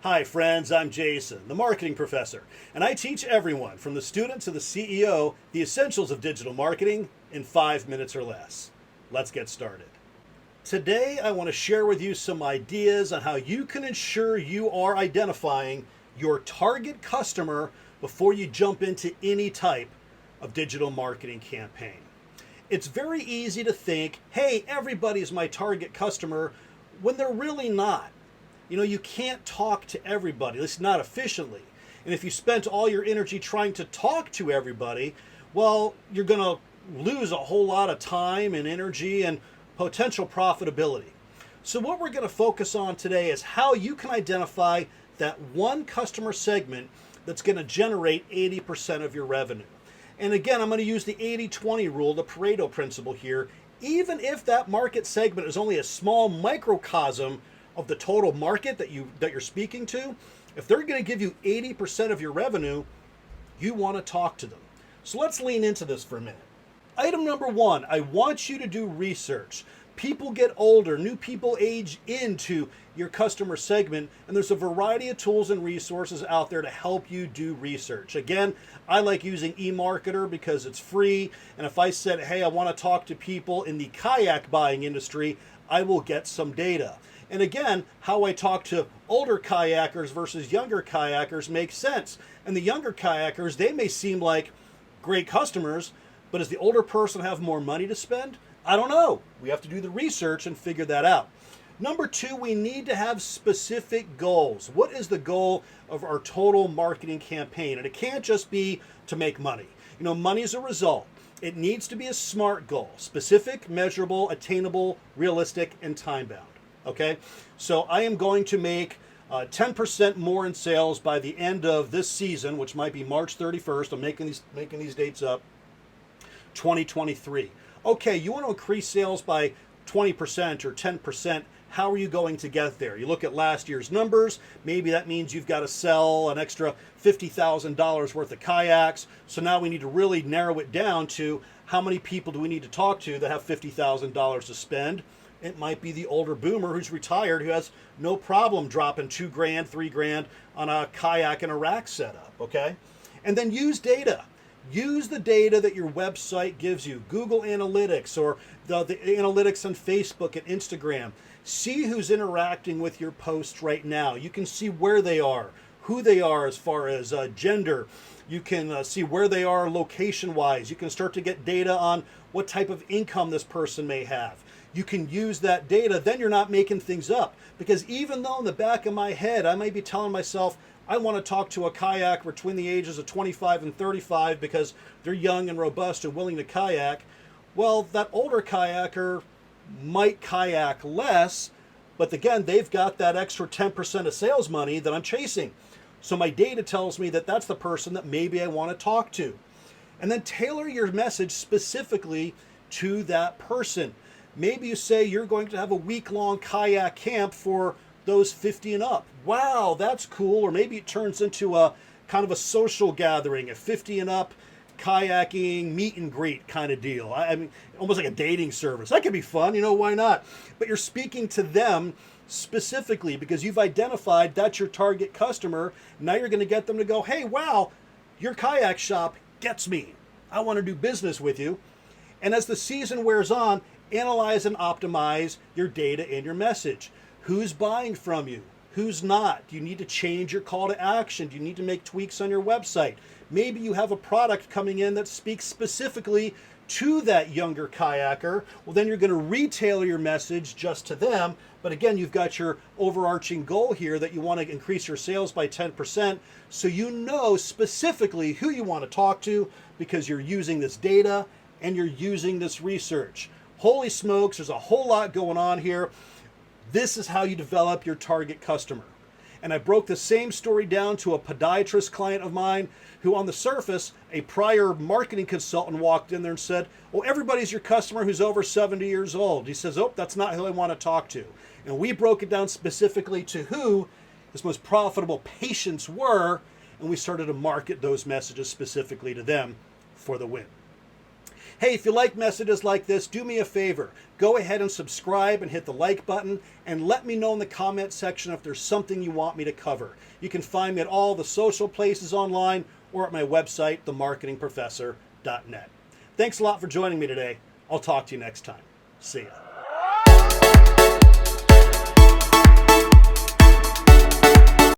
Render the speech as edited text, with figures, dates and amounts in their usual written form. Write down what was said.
Hi friends, I'm Jason, the marketing professor, and I teach everyone from the student to the CEO the essentials of digital marketing in 5 minutes or less. Let's get started. Today I want to share with you some ideas on how you can ensure you are identifying your target customer before you jump into any type of digital marketing campaign. It's very easy to think, hey, everybody's my target customer, when they're really not. You can't talk to everybody, at least not efficiently. And if you spent all your energy trying to talk to everybody, well, you're going to lose a whole lot of time and energy and potential profitability. So what we're going to focus on today is how you can identify that one customer segment that's going to generate 80% of your revenue. And again, I'm going to use the 80-20 rule, the Pareto principle here. Even if that market segment is only a small microcosm of the total market that you're speaking to, if they're going to give you 80% of your revenue, you want to talk to them. So let's lean into this for a minute. Item number one, I want you to do research. People get older, new people age into your customer segment, and there's a variety of tools and resources out there to help you do research. Again, I like using eMarketer because it's free, and if I said, hey, I want to talk to people in the kayak buying industry, I will get some data. And again, how I talk to older kayakers versus younger kayakers makes sense. And the younger kayakers, they may seem like great customers, but does the older person have more money to spend? I don't know. We have to do the research and figure that out. Number two, we need to have specific goals. What is the goal of our total marketing campaign? And it can't just be to make money. Money is a result. It needs to be a SMART goal: specific, measurable, attainable, realistic, and time-bound. Okay, so I am going to make 10% more in sales by the end of this season, which might be March 31st. I'm making these dates up. 2023. Okay, you want to increase sales by 20% or 10%. How are you going to get there? You look at last year's numbers. Maybe that means you've got to sell an extra $50,000 worth of kayaks. So now we need to really narrow it down to how many people do we need to talk to that have $50,000 to spend. It might be the older boomer who's retired, who has no problem dropping $2,000, $3,000 on a kayak and a rack setup, okay? And then use data. Use the data that your website gives you, Google Analytics or the analytics on Facebook and Instagram. See who's interacting with your posts right now. You can see where they are, who they are as far as gender. You can see where they are location-wise. You can start to get data on what type of income this person may have. You can use that data. Then you're not making things up. Because even though in the back of my head, I might be telling myself, I want to talk to a kayaker between the ages of 25 and 35 because they're young and robust and willing to kayak. Well, that older kayaker might kayak less, but again, they've got that extra 10% of sales money that I'm chasing. So my data tells me that that's the person that maybe I want to talk to. And then tailor your message specifically to that person. Maybe you say you're going to have a week-long kayak camp for those 50 and up. Wow, that's cool. Or maybe it turns into a kind of a social gathering, a 50 and up kayaking meet and greet kind of deal. I mean, almost like a dating service. That could be fun, why not? But you're speaking to them specifically because you've identified that's your target customer. Now you're going to get them to go, hey, wow, your kayak shop gets me. I want to do business with you. And as the season wears on, analyze and optimize your data and your message. Who's buying from you? Who's not? Do you need to change your call to action? Do you need to make tweaks on your website? Maybe you have a product coming in that speaks specifically to that younger kayaker. Well, then you're going to retailer your message just to them. But again, you've got your overarching goal here that you want to increase your sales by 10%. So you know specifically who you want to talk to because you're using this data and you're using this research. Holy smokes, there's a whole lot going on here. This is how you develop your target customer. And I broke the same story down to a podiatrist client of mine who on the surface, a prior marketing consultant walked in there and said, well, everybody's your customer who's over 70 years old. He says, oh, that's not who I want to talk to. And we broke it down specifically to who his most profitable patients were, and we started to market those messages specifically to them for the win. Hey, if you like messages like this, do me a favor. Go ahead and subscribe and hit the like button, and let me know in the comment section if there's something you want me to cover. You can find me at all the social places online or at my website, themarketingprofessor.net. Thanks a lot for joining me today. I'll talk to you next time. See ya.